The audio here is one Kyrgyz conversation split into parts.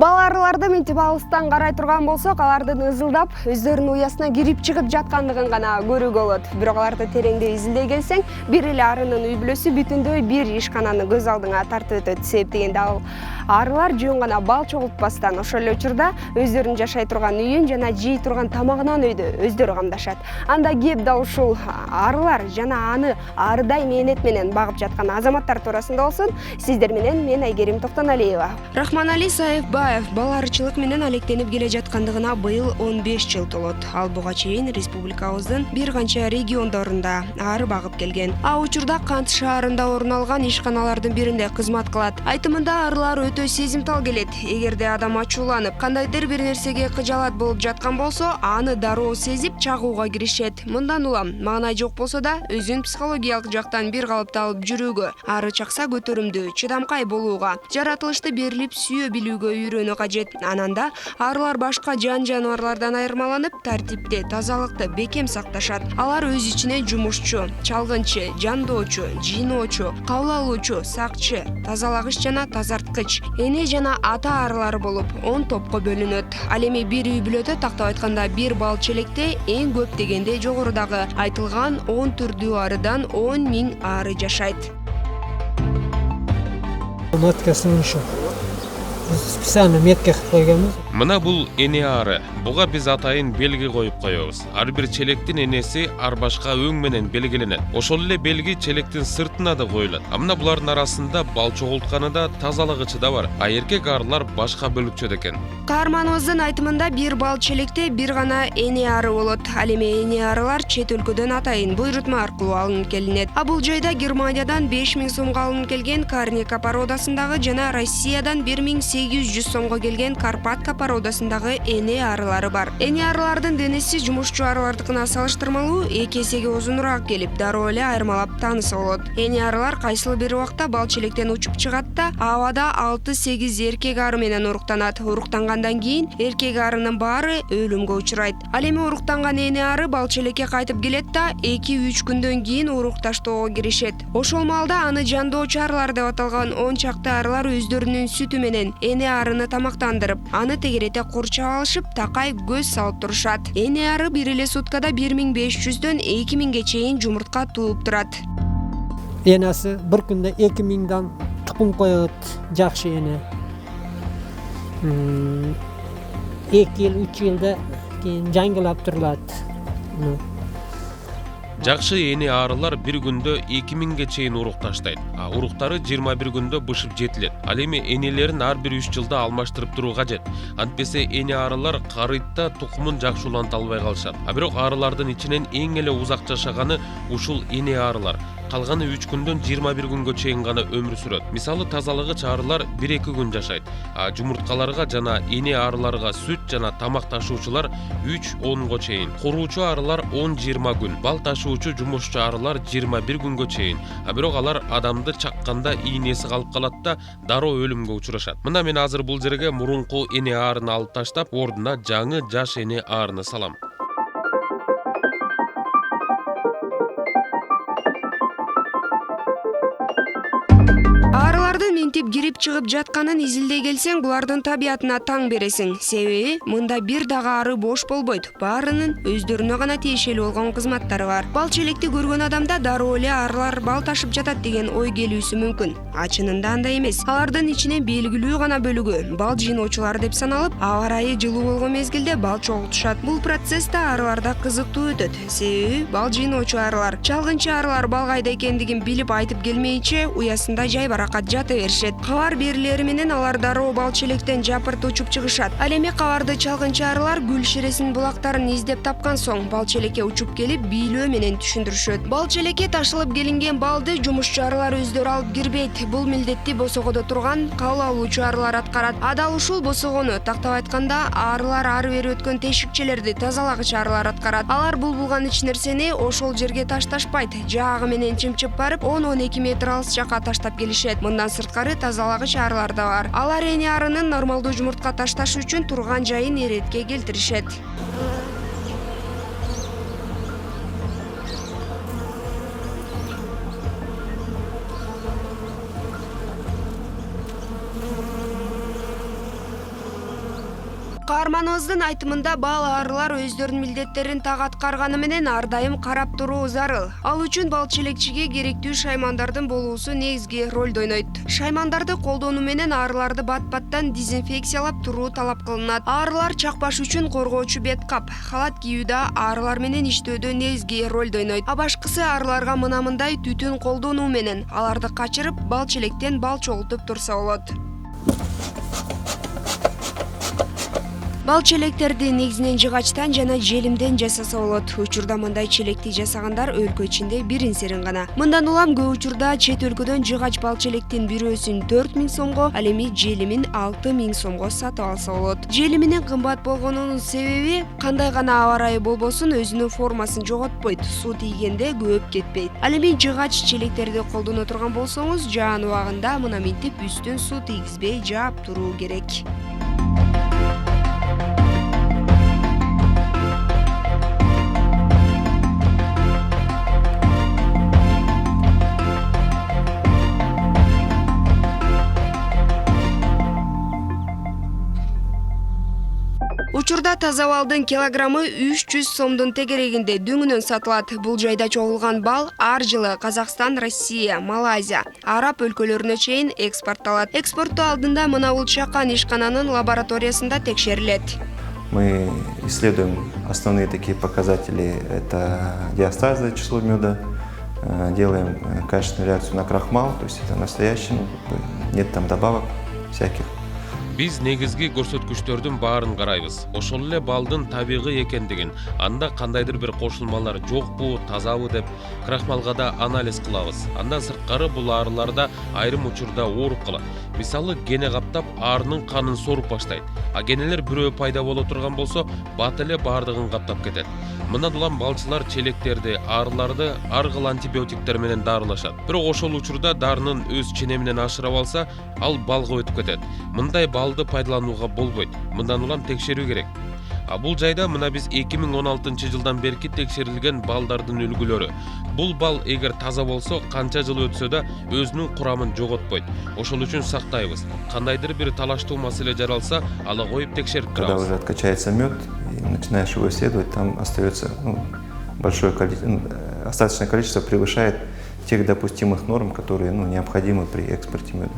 Бала арыларды мынтип алыстан карай турган болсок, алардын ызылдап өздөрүнүн уясына кирип чыгып жаткандыгын гана көрүүгө болот. Бирок аларды тереңдей изилдей келсең, бир эле арынын үй бүлөсү бүтүндөй бир ишкананы көз алдыңа тартып өтөт. Себеп дегенде ал арылар жөн гана бал чогултпастан, ошол эле учурда өздөрүнүн жашай турган үйүн жана жей турган тамагынан өйдө өздөрү камдашат. Анда кеп да ушул арылар жана аны арыдай мээнет менен багып жаткан азаматтар туурасында болсун, сиздер менен мен Айгерим Токтоналиева. Рахманали Саевбаев бал арычылык менен алектенип келе жаткандыгына быйыл 15 жыл толот. Ал буга чейин республикабыздын бир канча региондорунда ары багып келген. А учурда Кант шаарында орун алган ишканалардын биринде кызмат кылат. Айтымында арылар өтө сезимтал келет. Эгерде адам ачууланып, кандайдыр бир нерсеге кыжаалат болуп жаткан болсо, аны дароо сезип чагууга киришет. Мындан улам маанай жок болсо да, өзүн психологиялык жактан бир калыпта алып жүрүүгө, ары чакса көтөрүмдүү, чыдамкай болууга, жаратылышты берилип сүйө билүүгө үйрөнүү кажет. Ананда арылар башка жан-жаныбарлардан айырмаланып, тартипти, тазалыкты бекем сакташат. Алар өз ичине жумушчу, чалгынчы, жандоочу, жыйноочу, кабыл алуучу, сакчы, тазалагыч жана тазарткыч, эне жана ата арылары болуп 10 топко бөлүнөт. Ал эми бир үй бүлөдө тактап айтканда бир бал челекте эң көп дегенде жогорудагы айтылган 10 түрдүү арыдан 10 000 ары жашайт. Маткасын ушу. Специально метка кылып койгонбуз. Мына бул эне ары. Буга биз атайын белги коюп коебуз. Ар бир челектин энеси ар башка өң менен белгиленет. Ошол эле белги челектин сыртына да коюлат. А мына булардын арасында бал чогултканы да, тазалагычы да бар. А эркек арылар башка бөлүкчөдө экен. Каарманыбыздын айтымында бир бал челекте бир гана эне ары болот. Ал эми эне арылар чет өлкөдөн атайын буйрутма аркылуу алынып келинет. А бул жайда Германиядан 5000 сомго алынып келген Карника породасындагы жана Россиядан 1800 сомго келген Карпатка породасындагы эне арылары бар. Эне арылардын денеси жумушчу арылардыкына салыштырмалуу 2 эсеге узунураак келип, дароо эле айырмалап тааныса болот. Эне арылар кайсыл бир убакта бал челектен учуп чыгат да, абада 6-8 эркек ары менен уруктанат. Уруктангандан кийин эркек арынын баары өлүмгө учурайт. Ал эми уруктанган эне ары бал челекке кайтып келет да 2-3 күндөн кийин урукташтоого киришет. Ошол маалда аны жандоочу арылар деп аталган 10 чакты арылар өздөрүнүн сүтү менен эне арыны тамактандырып, аны тегерете курчап алышып, такай көз салып турушат. Эне ары бир эле суткада 1500дөн 2000ге чейин жумуртка тууп турат. Энасы bir күндө 2000дан тукум коет, жакшы эне. 2-3 жылда кийин жаңгылап турулат. Жакшы эне арылар бир күндө 2000ге чейин урук таштайт. А уруктары 21 күндө бышып жетилет. Ал эми энелерин ар бир 3 жылда алмаштырып туруу кажет. Антпесе эне арылар карыйтта тукумун жакшы уланта албай калышат. А бирок арылардын ичинен эң эле узак жашаганы ушул эне арылар. Калганы 3 күндөн 21 күнгө чейин гана өмүр сүрөт. Мисалы тазалагыч арылар 1-2 күн жашайт. А жумурткаларга жана эне арыларга сүт жана тамак ташуучулар 3-10го чейин. Куруучу арылар 10-20 күн. Бал ташуучу жумушчу арылар 21 күнгө чейин. А бирок алар адамды чакканда ийнеси калып калат да, дароо өлүмгө учурашат. Мына мен азыр бул жерге мурунку эне арыны алып таштап, ордуна жаңы жаш эне арыны салам. Мынтип кирип чыгып жатканын изилдей келсең, булардын табиятына таң бересиң. Себеби мында бир дагы ары бош болбойт. Баарынын өздөрүнө гана тиешелүү болгон кызматтары бар. Бал челекти көргөн адамда дароо эле арылар бал ташып жатат деген ой келүүсү мүмкүн. А чынында андай эмес. Алардын ичинен белгилүү гана бөлүгү бал жыйноочулар деп саналып, аба ырайы жылуу болгон мезгилде бал чогултушат. Бул процесс да арыларда кызыктуу өтөт. Себеби бал жыйноочу арылар, чалгынчы арылар бал кайда экендигин билип айтып келмейинче уясында жайбаракат жата беришет. Кабар берилери менен алар дароо бал челектен жапырт учуп чыгышат. Ал эми кабарды чалгынчы арылар гүл ширесинин булактарын издеп тапкан соң бал челекке учуп келип бийлөө менен түшүндүрүшөт. Бал челекке ташылып келинген балды жумушчу арылар өздөрү алып кирбейт. Бул милдетти босогодо турган кабыл алуучу арылар аткарат. А дал ушул босогону тактап айтканда арылар ары бери өткөн тешикчелерди тазалагыч арылар аткарат. Алар булган ич нерсени ошол жерге ташташпайт. Жаагы менен чымчып барып 10-12 метр алыс жакка таштап келишет. Мындан сырткары тазалагыч арылар да бар. Алар эне арынын нормалдуу жумуртка ташташ үчүн турган жайын эретке келтиришет. Каарманыбыздын айтымында бал арылар өздөрүнүн милдеттерин так аткарганы менен ар дайым карап туруу зарыл. Ал үчүн бал челекчиге керектүү шаймандардын болуусу негизги ролду ойнойт. Шаймандарды колдонуу менен арыларды бат-баттан дезинфекциялап туруу талап кылынат. Арылар чакпаш үчүн коргоочу бет кап, халат кийүүдө арылар менен иштөөдө негизги ролду ойнойт. А башкысы арыларга мындай түтүн колдонуу менен аларды качырып, бал челектен бал чогултуп турса болот. Бал челектерди негизинен жыгачтан жана желимден жасаса болот. Учурда мындай челекти жасагандар өлкө ичинде бирин-серин гана. Мындан улам көп учурда чет өлкөдөн жыгач бал челектин бирөөсүн 4000 сомго, ал эми желимин 6000 сомго сатып алса болот. Желиминин кымбат болгонунун себеби кандай гана аба ырайы болбосун өзүнүн формасын жоготпойт, суу тийгенде көп кетпейт. Ал эми жыгач челектерди колдоно турган болсоңуз, жаан убагында мына минтип үстүн суу тийгизбей жаап туруу керек. Учурда таза балдын килограммы 300 сомдун тегерегинде дөңүнөн сатылат. Бул жайда чогулган бал ар жылы Казакстан, Россия, Малайзия, Араб өлкөлөрүнө чейин экспортталат. Экспорттоо алдында мына бул чакан ишкананын лабораториясында текшерилет. Мы исследуем основные такие показатели. Это диастаза, число меда. Делаем качественную реакцию на крахмал, то есть это настоящий, нет там добавок всяких. Биз негизги көрсөткүчтөрдүн баарын карайбыз. Ошол эле балдын табигый экендигин, анда кандайдыр бир кошулмалар жокпу, тазабы деп крахмалга да анализ кылабыз. Андан сырткары бул арыларда айрым учурда ооруп калат. Мисалы, гене каптап арынын канын соруп баштайт. А генелер бирөө пайда боло турган болсо, бат эле баардыгын каптап кетет. Мындан улам балчылар челектерди, арыларды ар кыл антибиотиктер менен дарылашат. Бирок ошол учурда дарынын өз ченеминен ашырып алса, ал балга өтүп кетет. Мындай балды пайдаланууга болбойт. Мындан улам текшерүү керек. А бул жайда мына биз 2016 жылдан берки текшерилген балдардын үлгүлөрү. Бул бал эгер таза болсо, канча жыл өтсө да өзүнүн курамын жоготпойт. Ошол үчүн сактайбыз. Кандайдыр бир талаштуу маселе жаралса, ала коюп текшерип турабыз. Когда уже откачается мед и начинаешь его исследовать, там остается большое количество, остаточное количество превышает тех допустимых норм, которые необходимы при экспорте меда.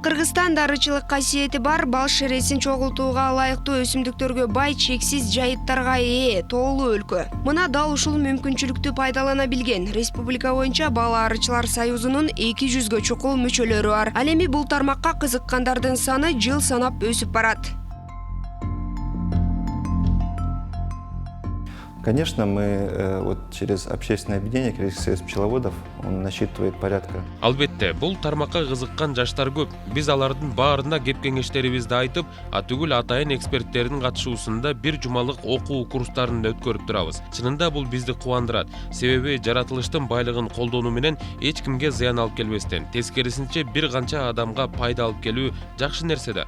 Кыргызстан дарычылык касиети бар, бал шересин чогултууга ылайыктуу өсүмдүктөргө бай, чексиз жайыттарга ээ тоолуу өлкө. Мына дал ушул мүмкүнчүлүктү пайдалана билген. Республика боюнча бал арычылар союзунун 200гө чукул мүчөлөрү бар. Ал эми бул тармакка кызыккандардын саны жыл санап өсүп барат. Конечно, мы вот через общественное объединение Кыргызский союз пчеловодов, он насчитывает порядка. Албетте, бул тармакка кызыккан жаштар көп. Биз алардын баарына кеп кеңештерибизди айтып, түгүл атайын эксперттердин катышуусунда бир жумалык окуу курстарын өткөрүп турабыз. Чынында бул бизди кубандырат. Себеби жаратылыштын байлыгын колдонуу менен эч кимге зыян алып келбестен, тескерисинче бир канча адамга пайда алып келүү жакшы нерсе да.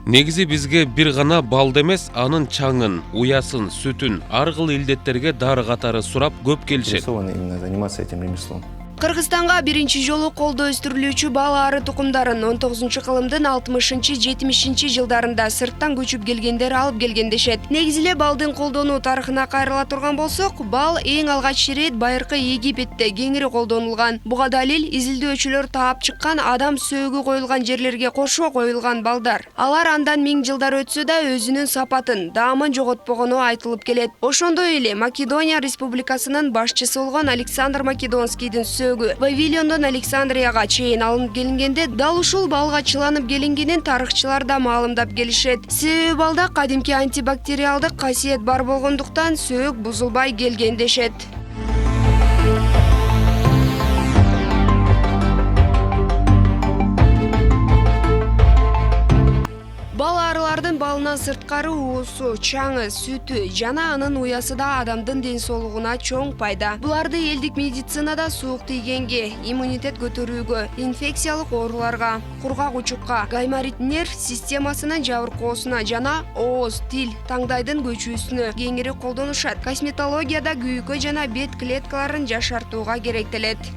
Негизи бизге бир гана балды эмес, анын чаңын, уясын, сүтүн, ар кыл илдеттерге дары катары сурап көп келишет. Именно заниматься этим ремеслом. Кыргызстанга биринчи жолу колдо өстүрүлүүчү бал ары тукумдарын 19-кылымдын 60-70 жылдарында сырттан көчүп келгендер алып келген дешет. Негизи эле балдын колдонуу тарыхына кайрыла турган болсок, бал эң алгач ирет байыркы Египетте кеңири колдонулган. Буга далил изилдөөчүлөр таап чыккан адам сөөгү коюлган жерлерге кошо коюлган балдар. Алар андан 1000 жылдар өтсө да өзүнүн сапатын, даамын жоготпогону айтылып келет. Ошондой эле Македония республикасынын башчысы болгон Александр Македонскийдин Вавилондон Александрияга чейин алынып келингенде дал ушул балга чыланып келингенин тарыхчылар да маалымдап келишет. Себеби балда кадимки антибактериалдык касиет бар болгондуктан сөөк бузулбай келген дешет. Бал арылардын балынан сырткары уусу, чаңы, сүтү жана анын уясы да адамдын ден соолугуна чоң пайда. Буларды элдик медицинада суук тийгенге, иммунитет көтөрүүгө, инфекциялык ооруларга, кургак учукка, гайморит нерв системасынын жабыркоосуна жана ооз, тил, таңдайдын көчүүсүнө кеңири колдонушат. Косметологияда күйүккө жана бет клеткаларын жашартууга керектелет.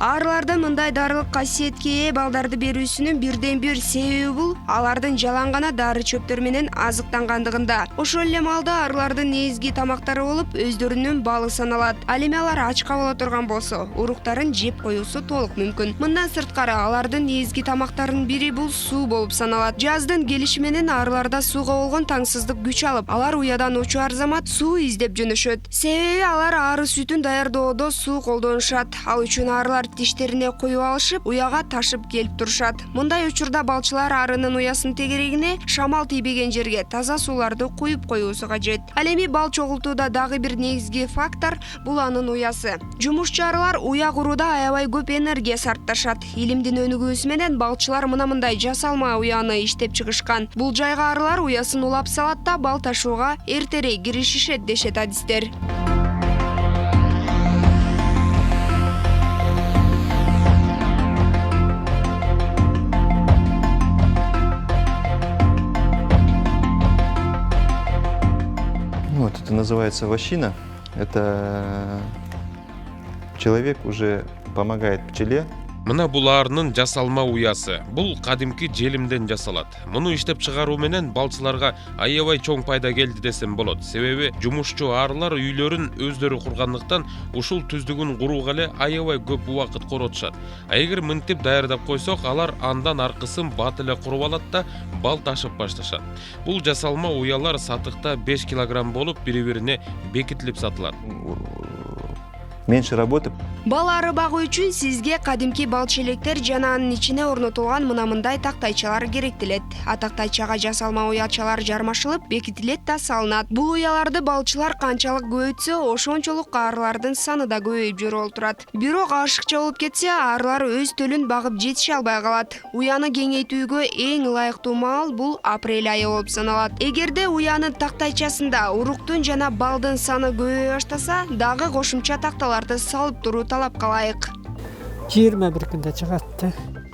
Арылардын мындай дарылык касиетке ээ балдарды берүүсүнүн бирден бир себеби бул алардын жалаң гана дары чөптөр менен азыктангандыгында. Ошол эле маалда арылардын негизги тамактары болуп өздөрүнүн балы саналат. Ал эми алар ачка боло турган болсо, уруктарын жеп коюусу толук мүмкүн. Мындан сырткары алардын негизги тамактарынын бири бул суу болуп саналат. Жаздын келиши менен арыларда сууга болгон таңсыздык күч алып, алар уядан учар замат суу издеп жөнөшөт. Себеби алар ары сүтүн даярдоодо суу колдонушат. Ал үчүн арылар тиштерине коюп алышып, уяга ташып келип турушат. Мындай учурда балчылар арынын уясынын тегерегине шамал тийбеген жерге таза сууларды куюп коюусу кажет. Ал эми бал чогултууда дагы бир негизги фактор бул анын уясы. Жумушчу арылар уя курууда аябай көп энергия сарпташат. Илимдин өнүгүүсү менен балчылар мындай жасалма уяны иштеп чыгышкан. Бул жайга арылар уясын улап салат да бал ташууга эртерээк киришишет дешет адистер. Вот это называется вощина. Это человек уже помогает пчеле. Мына бул арынын жасалма уясы. Бул кадимки желимден жасалат. Муну иштеп чыгаруу менен балчыларга аябай чоң пайда келди десем болот. Себеби жумушчу арылар үйлөрүн өздөрү кургандыктан ушул түздүгүн курууга эле аябай көп убакыт коротушат. Эгер мынтип даярдап койсок, алар андан аркысын бат эле куруп алат да бал ташып башташат. Бул жасалма уялар сатыкта 5 килограмм болуп, бири-бирине бекитилип сатылат. Меньше работы. Бал ары багуу үчүн сизге кадимки бал челектер жана анын ичине орнотулган мындай тактайчалар керектелет. А тактайчага жасалма уячалар жармашылып, бекитилет да салынат. Бул уяларды балчылар канчалык көбөйтсө, ошончолук арылардын саны да көбөйүп жүрүп турат. Бирок ашыкча болуп кетсе, арылар өз төлүн багып жетише албай калат. Уяны кеңейтүүгө эң ылайыктуу маал бул апрель айы болуп саналат. Эгерде уянын тактайчасында уруктун жана балдын саны көбөйө баштаса, дагы кошумча такталарды салып туруу талапка ылайык. 21 күндө чыгат.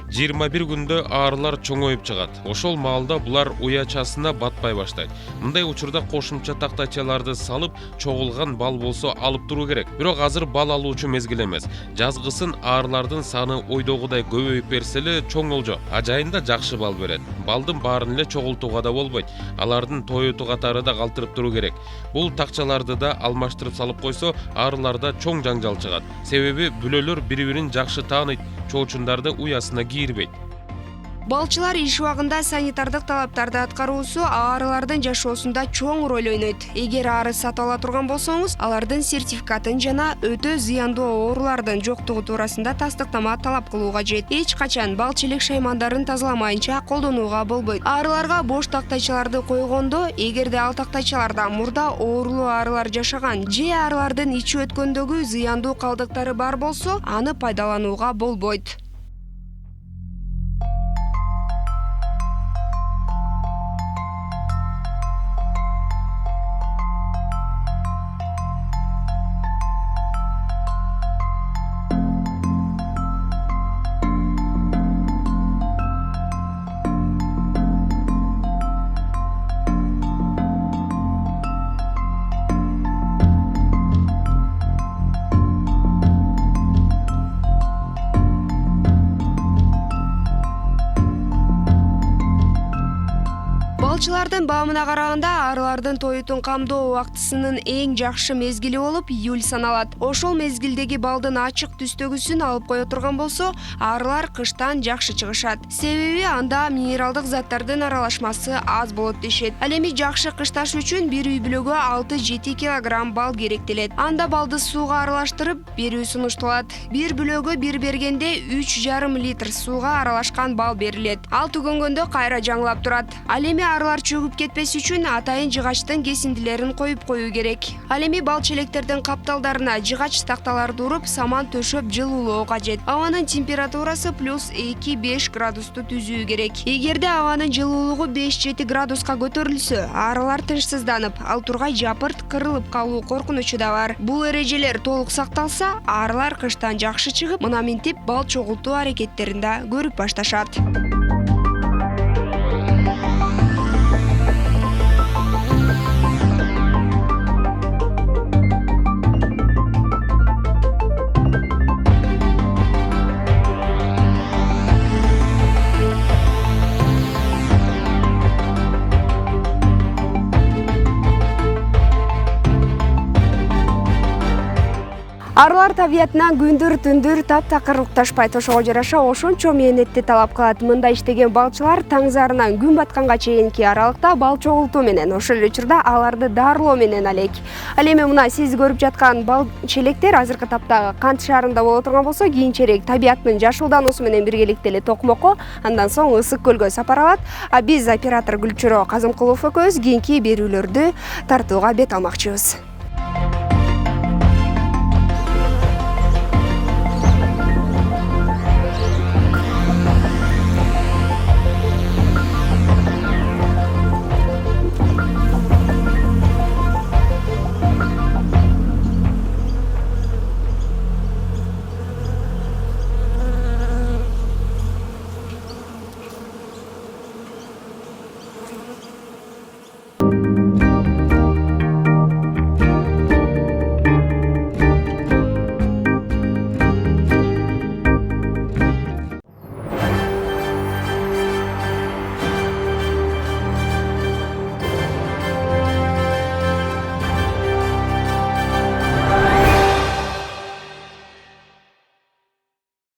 21 күндө арылар чоңоюп чыгат. Ошол маалда булар уячасына батпай баштайт. Мындай учурда кошумча тактайчаларды салып, чогулган бал болсо алып туруу керек. Бирок азыр бал алуучу мезгил эмес. Жазгысын арылардын саны ойдогудай көбөйүп берсе эле чоң болжо. Ажайында жакшы бал берет. Балдын баарын эле чогултууга да болбойт. Алардын тоюту катары да калтырып туруу керек. Бул такчаларды да алмаштырып салып койсо, арыларда чоң жаңжал чыгат. Себеби бүлөлөр бири-бирин жакшы тааныйт. Чоочундарды уясына кийирбейт. Балчылар иш убагында санитардык талаптарды аткаруусу арылардын жашоосунда чоң роль ойнойт. Эгер ары сатып ала турган болсоңуз, алардын сертификатын жана өтө зыяндуу оорулардын жоктугу туурасында тастыктама талап кылуу кажет. Эч качан бал челек шаймандарын тазаламайынча колдонууга болбойт. Арыларга бош тактайчаларды койгондо, эгерде ал тактайчаларда мурда оорулуу арылар жашаган же арылардын ичи өткөндөгү зыяндуу калдыктары бар болсо, аны пайдаланууга болбойт. Балчылардын баамына караганда арылардын тоютун камдоо убактысынын эң жакшы мезгили болуп июль саналат. Ошол мезгилдеги балдын ачык түстөгүсүн алып кое турган болсо, арылар кыштан жакшы чыгышат. Себеби анда минералдык заттардын аралашмасы аз болот дешет. Ал эми жакшы кышташ үчүн бир үй бүлөгө 6-7 килограмм бал керектелет. Анда балды сууга аралаштырып берүү сунушталат. Бир бүлөгө бир бергенде 3,5 литр сууга аралашкан бал берилет. Ал түгөнгөндө кайра жаңылап турат. Ал эми арылар чөгүп кетпес үчүн атайын жыгачтын кесиндилерин коюп коюу керек. Ал эми бал челектердин капталдарына жыгач такталарды уруп, саман төшөп жылуулоо кажет. Абанын температурасы +2-5 градусту түзүү керек. Эгерде абанын жылуулугу 5-7 градуска көтөрүлсө, арылар тынчсызданып, ал тургай жапырт кырылып калуу коркунучу да бар. Бул эрежелер толук сакталса, арылар кыштан жакшы чыгып, мына минтип бал чогултуу аракеттерин да көрүп башташат. Арылар табиятынан күндүр түндүр таптакыр укташпайт, ошого жараша ошончо мээнетти талап кылат. Мында иштеген балчылар таң зарынан күн батканга чейинки аралыкта бал чогултуу менен, ошол эле учурда аларды дарылоо менен алек. Ал эми мына сиз көрүп жаткан бал челектер азыркы тапта Кант шаарында боло турган болсо, кийинчерээк табияттын жашылдаануусу менен биргеликте эле Токмокко, андан соң Ысык көлгө сапар алат. А биз оператор Гүлчүрө Казымкулов экөөбүз кийинки берүүлөрдү тартууга бет алмакчыбыз.